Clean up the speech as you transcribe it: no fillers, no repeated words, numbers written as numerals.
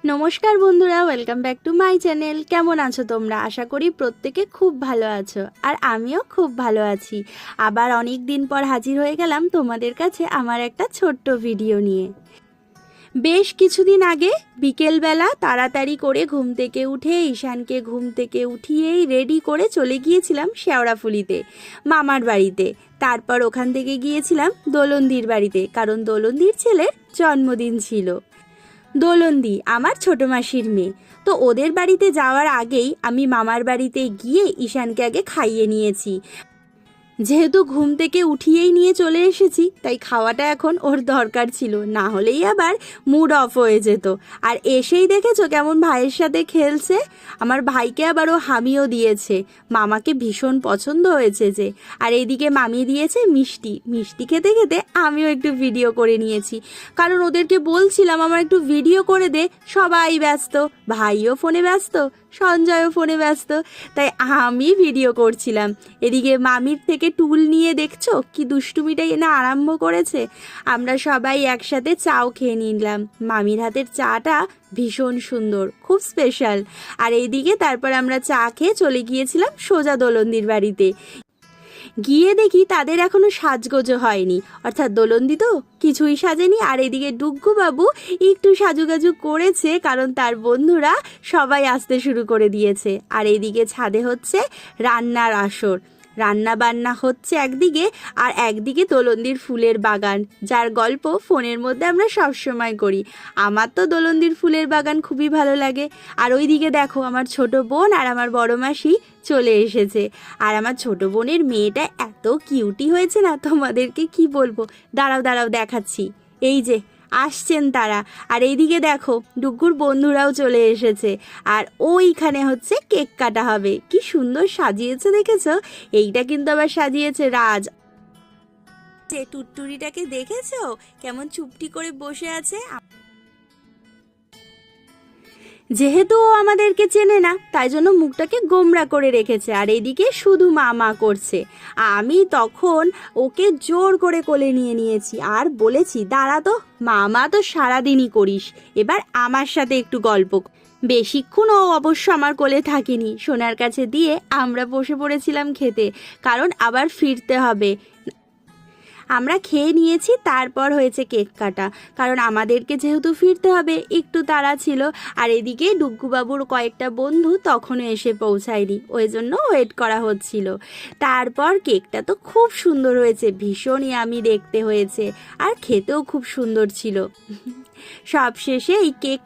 নমস্কার বন্ধুরা, welcome back to my channel. কেমন আছো তোমরা? আশা করি প্রত্যেকে খুব ভালো আছো, আর আমিও খুব ভালো আছি। আবার অনেক দিন পর হাজির হয়ে গেলাম তোমাদের কাছে আমার একটা ছোট্ট ভিডিও নিয়ে। বেশ কিছুদিন আগে বিকেলবেলা তাড়াতাড়ি করে ঘুম থেকে উঠে ঈশানকে ঘুম থেকে উঠিয়েই রেডি করে চলে গিয়েছিলাম শেওড়াফুলিতে, মামার বাড়িতে। তারপর ওখান থেকে গিয়েছিলাম দোলনদির বাড়িতে, কারণ দোলনদির ছেলের জন্মদিন ছিল। দোলন্দি আমার ছোট মাসির মেয়ে। তো ওদের বাড়িতে যাওয়ার আগেই আমি মামার বাড়িতে গিয়ে ঈশানকে আগে খাইয়ে নিয়েছি। যেহেতু ঘুম থেকে উঠিয়েই নিয়ে চলে এসেছি, তাই খাওয়াটা এখন ওর দরকার ছিল, না হলেই আবার মুড অফ হয়ে যেত। আর এসেই দেখেছো কেমন ভাইয়ের সাথে খেলছে। আমার ভাইকে আবার ও হামিও দিয়েছে, মামাকে ভীষণ পছন্দ হয়েছে যে। আর এইদিকে মামি দিয়েছে মিষ্টি। মিষ্টি খেতে খেতে আমিও একটু ভিডিও করে নিয়েছি, কারণ ওদেরকে বলছিলাম আমার একটু ভিডিও করে দে। সবাই ব্যস্ত, ভাইও ফোনে ব্যস্ত, সঞ্জয়ও ফোনে ব্যস্ত, তাই আমি ভিডিও করছিলাম। এদিকে মামির থেকে টুল নিয়ে দেখছো কি দুষ্টুমিটাই না আরম্ভ করেছে। আমরা সবাই একসাথে চাও খেয়ে নিলাম। মামির হাতের চাটা ভীষণ সুন্দর, খুব স্পেশাল। আর এইদিকে তারপর আমরা চা খেয়ে চলে গিয়েছিলাম সোজা দোলন্দির বাড়িতে। গিয়ে দেখি তাদের এখনো সাজগোজো হয়নি, অর্থাৎ দোলন্দি তো কিছুই সাজেনি। আর এদিকে ডুগ্গু বাবু একটু সাজুগাজু করেছে, কারণ তার বন্ধুরা সবাই আসতে শুরু করে দিয়েছে। আর এদিকে ছাদে হচ্ছে রান্নার আসর, রান্না বান্না হচ্ছে একদিকে, আর একদিকে দোলন্দির ফুলের বাগান, যার গল্প ফোনের মধ্যে আমরা সবসময় করি। আমার তো দোলন্দির ফুলের বাগান খুবই ভালো লাগে। আর ওইদিকে দেখো আমার ছোট বোন আর আমার বড় মাসি চলে এসেছে। আর আমার ছোট বোনের মেয়েটা এত কিউটি হয়েছে না, তোমাদেরকে কি বলবো। দাঁড়াও দাঁড়াও দেখাচ্ছি, এই যে আসছেন তারা। আর এইদিকে দেখো ডুগ্গুর বন্ধুরাও চলে এসেছে। আর ওইখানে হচ্ছে কেক কাটা হবে। কি সুন্দর সাজিয়েছে দেখেছো? এইটা কিন্তু আবার সাজিয়েছে রাজ। যে টুটটুরিটাকে দেখেছো কেমন চুপটি করে বসে আছে। যেহেতু ও আমাদেরকে চেনে না, তাই জন্য মুখটাকে গোমরা করে রেখেছে। আর এদিকে শুধু মা মা করছে। আমি তখন ওকে জোর করে কোলে নিয়ে নিয়েছি আর বলেছি, দাঁড়া তো, মামা তো সারাদিনই করিস, এবার আমার সাথে একটু গল্প কর। বেশিক্ষণ ও অবশ্য আমার কোলে থাকেনি, সোনার কাছে দিয়ে আমরা বসে পড়েছিলাম খেতে, কারণ আবার ফিরতে হবে। আমরা খেয়ে নিয়েছি, তারপর হয়েছে কেক কাটা, কারণ আমাদেরকে যেহেতু ফিরতে হবে একটু তাড়া ছিল। আর এদিকে ডুগ্গুবাবুর কয়েকটা বন্ধু তখনও এসে পৌঁছায়নি, ওই জন্য ওয়েট করা হচ্ছিল। তারপর কেকটা তো খুব সুন্দর হয়েছে, ভীষণই আমি দেখতে হয়েছে, আর খেতেও খুব সুন্দর ছিল। সবশেষে এই কেক